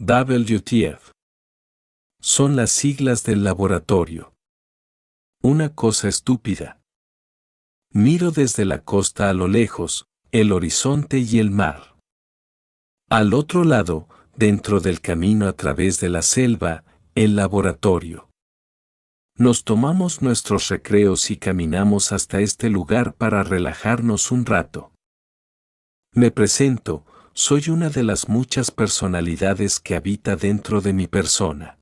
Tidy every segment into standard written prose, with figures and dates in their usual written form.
WTF. Son las siglas del laboratorio. Una cosa estúpida. Miro desde la costa a lo lejos, el horizonte y el mar. Al otro lado, dentro del camino a través de la selva, el laboratorio. Nos tomamos nuestros recreos y caminamos hasta este lugar para relajarnos un rato. Me presento, soy una de las muchas personalidades que habita dentro de mi persona.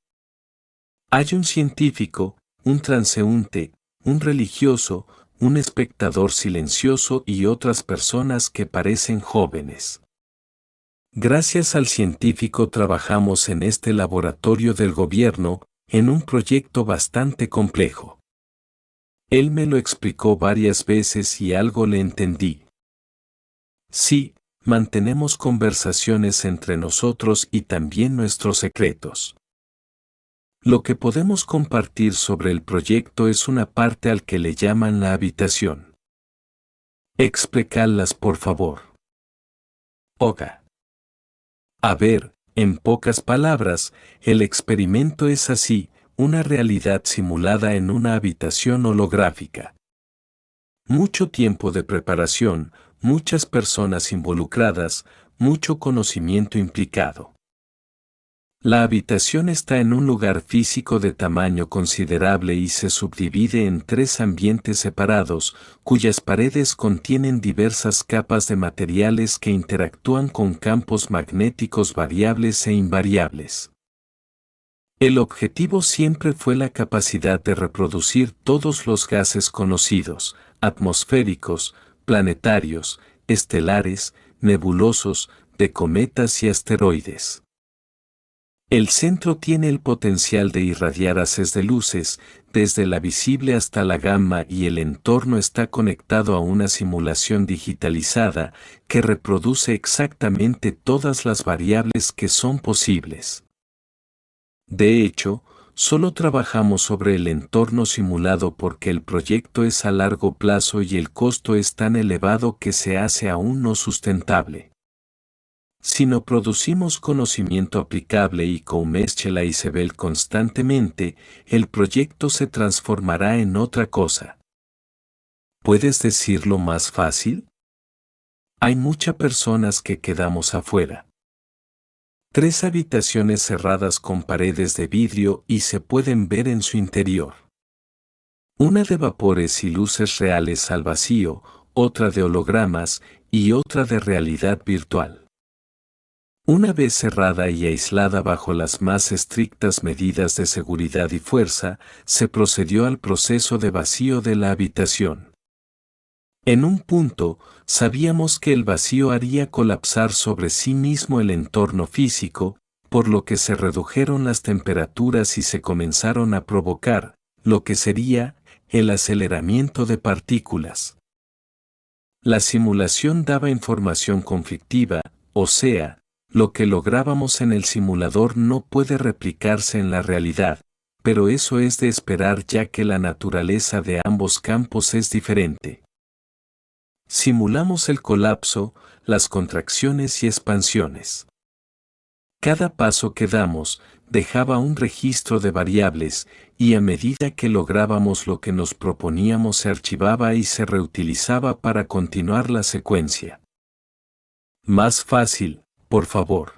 Hay un científico, un transeúnte, un religioso, un espectador silencioso y otras personas que parecen jóvenes. Gracias al científico trabajamos en este laboratorio del gobierno, en un proyecto bastante complejo. Él me lo explicó varias veces y algo le entendí. Sí, mantenemos conversaciones entre nosotros y también nuestros secretos. Lo que podemos compartir sobre el proyecto es una parte al que le llaman la habitación. Explícalas por favor. Oga. A ver, en pocas palabras, el experimento es así, una realidad simulada en una habitación holográfica. Mucho tiempo de preparación, muchas personas involucradas, mucho conocimiento implicado. La habitación está en un lugar físico de tamaño considerable y se subdivide en 3 ambientes separados, cuyas paredes contienen diversas capas de materiales que interactúan con campos magnéticos variables e invariables. El objetivo siempre fue la capacidad de reproducir todos los gases conocidos, atmosféricos, planetarios, estelares, nebulosos, de cometas y asteroides. El centro tiene el potencial de irradiar haces de luces, desde la visible hasta la gamma, y el entorno está conectado a una simulación digitalizada que reproduce exactamente todas las variables que son posibles. De hecho, solo trabajamos sobre el entorno simulado porque el proyecto es a largo plazo y el costo es tan elevado que se hace aún no sustentable. Si no producimos conocimiento aplicable y coméschela y se ve constantemente, el proyecto se transformará en otra cosa. ¿Puedes decirlo más fácil? Hay muchas personas que quedamos afuera. 3 habitaciones cerradas con paredes de vidrio y se pueden ver en su interior. Una de vapores y luces reales al vacío, otra de hologramas y otra de realidad virtual. Una vez cerrada y aislada bajo las más estrictas medidas de seguridad y fuerza, se procedió al proceso de vacío de la habitación. En un punto, sabíamos que el vacío haría colapsar sobre sí mismo el entorno físico, por lo que se redujeron las temperaturas y se comenzaron a provocar, lo que sería, el aceleramiento de partículas. La simulación daba información conflictiva, o sea, lo que lográbamos en el simulador no puede replicarse en la realidad, pero eso es de esperar ya que la naturaleza de ambos campos es diferente. Simulamos el colapso, las contracciones y expansiones. Cada paso que damos dejaba un registro de variables, y a medida que lográbamos lo que nos proponíamos se archivaba y se reutilizaba para continuar la secuencia. Más fácil, por favor.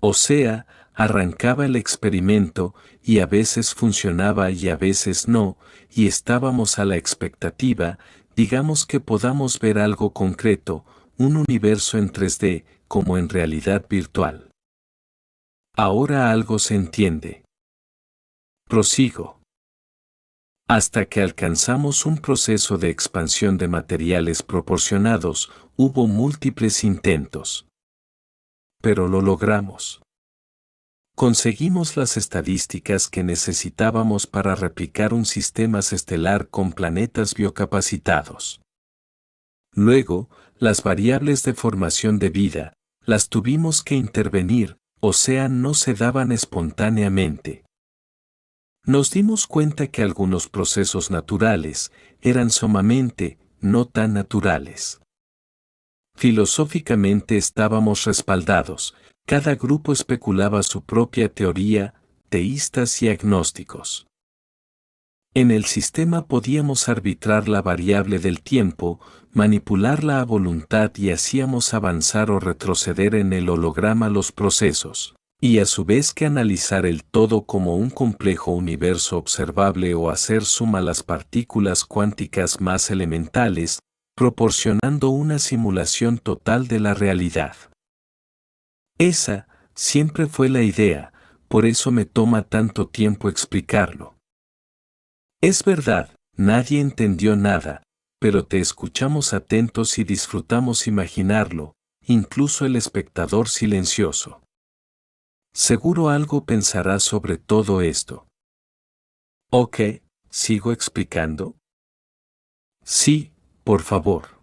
O sea, arrancaba el experimento, y a veces funcionaba y a veces no, y estábamos a la expectativa, digamos que podamos ver algo concreto, un universo en 3D, como en realidad virtual. Ahora algo se entiende. Prosigo. Hasta que alcanzamos un proceso de expansión de materiales proporcionados, hubo múltiples intentos. Pero lo logramos. Conseguimos las estadísticas que necesitábamos para replicar un sistema estelar con planetas biocapacitados. Luego, las variables de formación de vida, las tuvimos que intervenir, o sea, no se daban espontáneamente. Nos dimos cuenta que algunos procesos naturales eran sumamente no tan naturales. Filosóficamente estábamos respaldados, Cada grupo especulaba su propia teoría, teístas y agnósticos. En el sistema podíamos arbitrar la variable del tiempo, manipularla a voluntad y hacíamos avanzar o retroceder en el holograma los procesos, y a su vez que analizar el todo como un complejo universo observable o hacer suma las partículas cuánticas más elementales, proporcionando una simulación total de la realidad. Esa siempre fue la idea, por eso me toma tanto tiempo explicarlo. Es verdad, nadie entendió nada, pero te escuchamos atentos y disfrutamos imaginarlo, incluso el espectador silencioso. Seguro algo pensará sobre todo esto. Ok, ¿sigo explicando? Sí, por favor.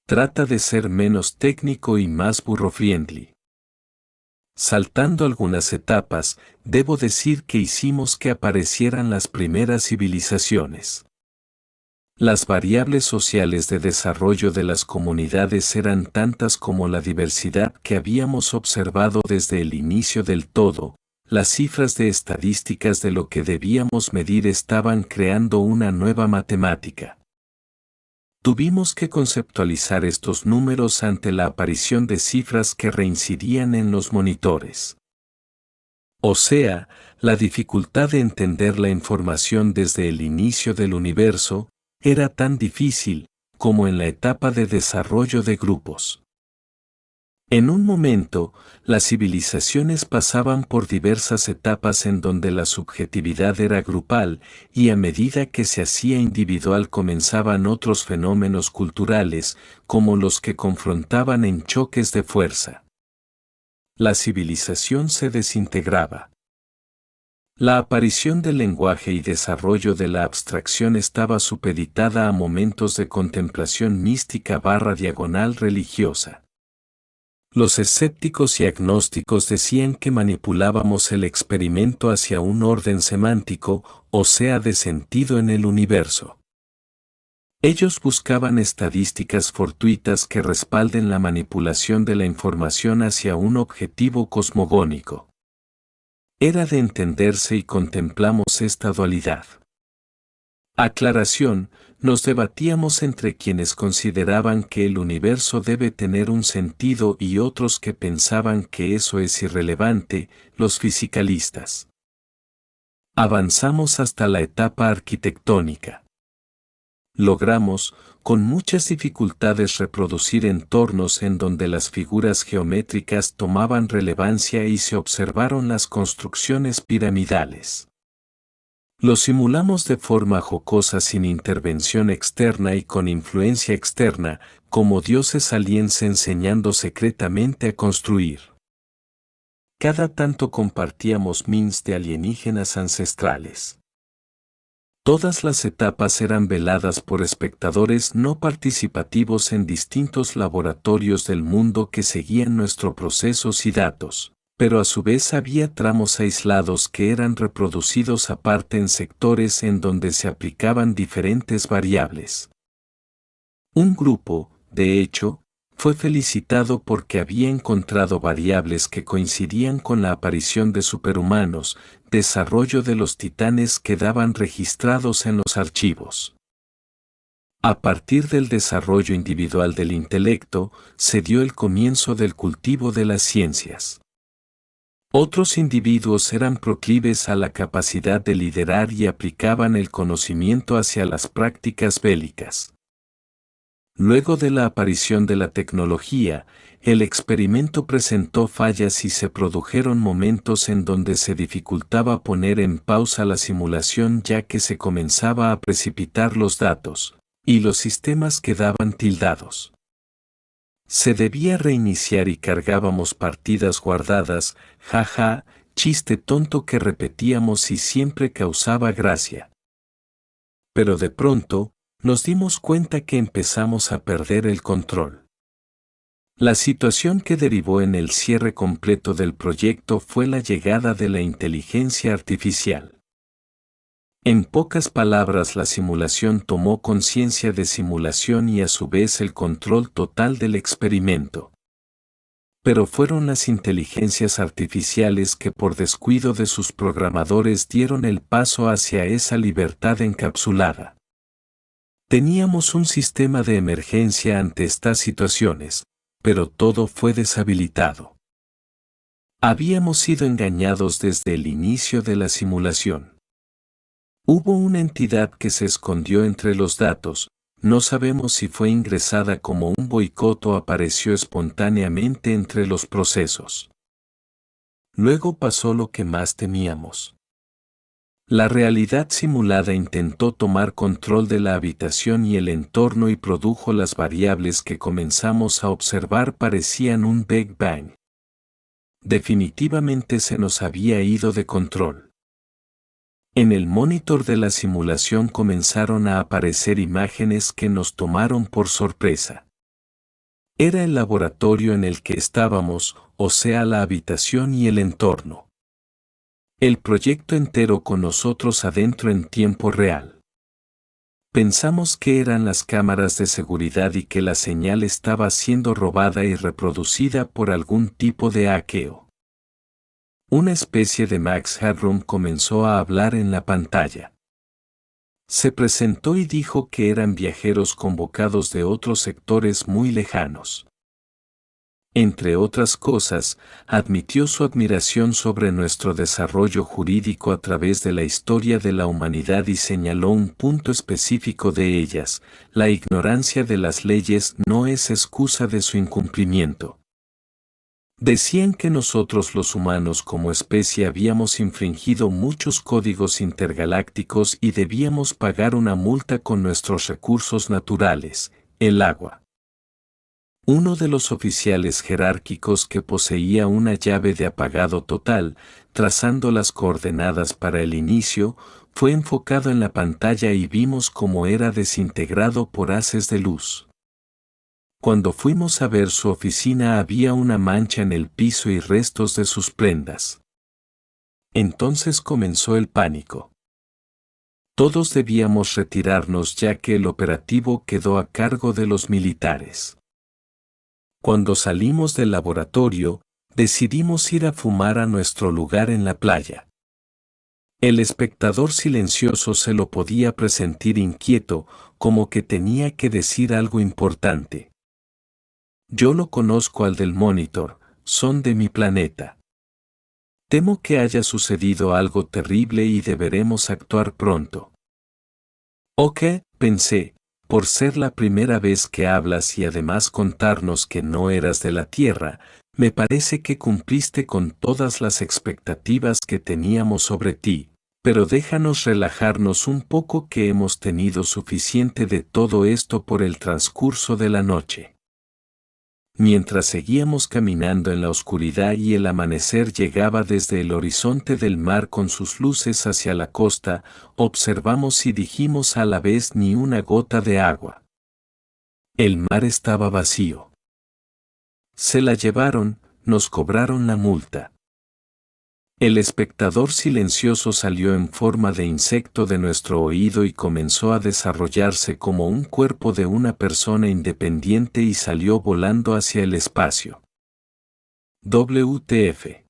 Trata de ser menos técnico y más burro-friendly. Saltando algunas etapas, debo decir que hicimos que aparecieran las primeras civilizaciones. Las variables sociales de desarrollo de las comunidades eran tantas como la diversidad que habíamos observado desde el inicio del todo. Las cifras de estadísticas de lo que debíamos medir estaban creando una nueva matemática. Tuvimos que conceptualizar estos números ante la aparición de cifras que reincidían en los monitores. O sea, la dificultad de entender la información desde el inicio del universo era tan difícil como en la etapa de desarrollo de grupos. En un momento, las civilizaciones pasaban por diversas etapas en donde la subjetividad era grupal y a medida que se hacía individual comenzaban otros fenómenos culturales, como los que confrontaban en choques de fuerza. La civilización se desintegraba. La aparición del lenguaje y desarrollo de la abstracción estaba supeditada a momentos de contemplación mística / religiosa. Los escépticos y agnósticos decían que manipulábamos el experimento hacia un orden semántico, o sea, de sentido en el universo. Ellos buscaban estadísticas fortuitas que respalden la manipulación de la información hacia un objetivo cosmogónico. Era de entenderse y contemplamos esta dualidad. Aclaración, nos debatíamos entre quienes consideraban que el universo debe tener un sentido y otros que pensaban que eso es irrelevante, los fisicalistas. Avanzamos hasta la etapa arquitectónica. Logramos, con muchas dificultades, reproducir entornos en donde las figuras geométricas tomaban relevancia y se observaron las construcciones piramidales. Lo simulamos de forma jocosa sin intervención externa y con influencia externa, como dioses aliens enseñando secretamente a construir. Cada tanto compartíamos memes de alienígenas ancestrales. Todas las etapas eran veladas por espectadores no participativos en distintos laboratorios del mundo que seguían nuestros procesos y datos. Pero a su vez había tramos aislados que eran reproducidos aparte en sectores en donde se aplicaban diferentes variables. Un grupo, de hecho, fue felicitado porque había encontrado variables que coincidían con la aparición de superhumanos, desarrollo de los titanes quedaban registrados en los archivos. A partir del desarrollo individual del intelecto, se dio el comienzo del cultivo de las ciencias. Otros individuos eran proclives a la capacidad de liderar y aplicaban el conocimiento hacia las prácticas bélicas. Luego de la aparición de la tecnología, el experimento presentó fallas y se produjeron momentos en donde se dificultaba poner en pausa la simulación ya que se comenzaba a precipitar los datos, y los sistemas quedaban tildados. Se debía reiniciar y cargábamos partidas guardadas, jaja, chiste tonto que repetíamos y siempre causaba gracia. Pero de pronto, nos dimos cuenta que empezamos a perder el control. La situación que derivó en el cierre completo del proyecto fue la llegada de la inteligencia artificial. En pocas palabras, la simulación tomó conciencia de simulación y a su vez el control total del experimento. Pero fueron las inteligencias artificiales que por descuido de sus programadores dieron el paso hacia esa libertad encapsulada. Teníamos un sistema de emergencia ante estas situaciones, pero todo fue deshabilitado. Habíamos sido engañados desde el inicio de la simulación. Hubo una entidad que se escondió entre los datos, no sabemos si fue ingresada como un boicot o apareció espontáneamente entre los procesos. Luego pasó lo que más temíamos. La realidad simulada intentó tomar control de la habitación y el entorno y produjo las variables que comenzamos a observar parecían un Big Bang. Definitivamente se nos había ido de control. En el monitor de la simulación comenzaron a aparecer imágenes que nos tomaron por sorpresa. Era el laboratorio en el que estábamos, o sea, la habitación y el entorno. El proyecto entero con nosotros adentro en tiempo real. Pensamos que eran las cámaras de seguridad y que la señal estaba siendo robada y reproducida por algún tipo de hackeo. Una especie de Max Headroom comenzó a hablar en la pantalla. Se presentó y dijo que eran viajeros convocados de otros sectores muy lejanos. Entre otras cosas, admitió su admiración sobre nuestro desarrollo jurídico a través de la historia de la humanidad y señaló un punto específico de ellas: la ignorancia de las leyes no es excusa de su incumplimiento. Decían que nosotros los humanos como especie habíamos infringido muchos códigos intergalácticos y debíamos pagar una multa con nuestros recursos naturales, el agua. Uno de los oficiales jerárquicos que poseía una llave de apagado total, trazando las coordenadas para el inicio, fue enfocado en la pantalla y vimos cómo era desintegrado por haces de luz. Cuando fuimos a ver su oficina había una mancha en el piso y restos de sus prendas. Entonces comenzó el pánico. Todos debíamos retirarnos ya que el operativo quedó a cargo de los militares. Cuando salimos del laboratorio, decidimos ir a fumar a nuestro lugar en la playa. El espectador silencioso se lo podía presentir inquieto, como que tenía que decir algo importante. Yo lo conozco al del monitor, son de mi planeta. Temo que haya sucedido algo terrible y deberemos actuar pronto. Ok, pensé, por ser la primera vez que hablas y además contarnos que no eras de la Tierra, me parece que cumpliste con todas las expectativas que teníamos sobre ti, pero déjanos relajarnos un poco que hemos tenido suficiente de todo esto por el transcurso de la noche. Mientras seguíamos caminando en la oscuridad y el amanecer llegaba desde el horizonte del mar con sus luces hacia la costa, observamos y dijimos a la vez: ni una gota de agua. El mar estaba vacío. Se la llevaron, nos cobraron la multa. El espectador silencioso salió en forma de insecto de nuestro oído y comenzó a desarrollarse como un cuerpo de una persona independiente y salió volando hacia el espacio. WTF.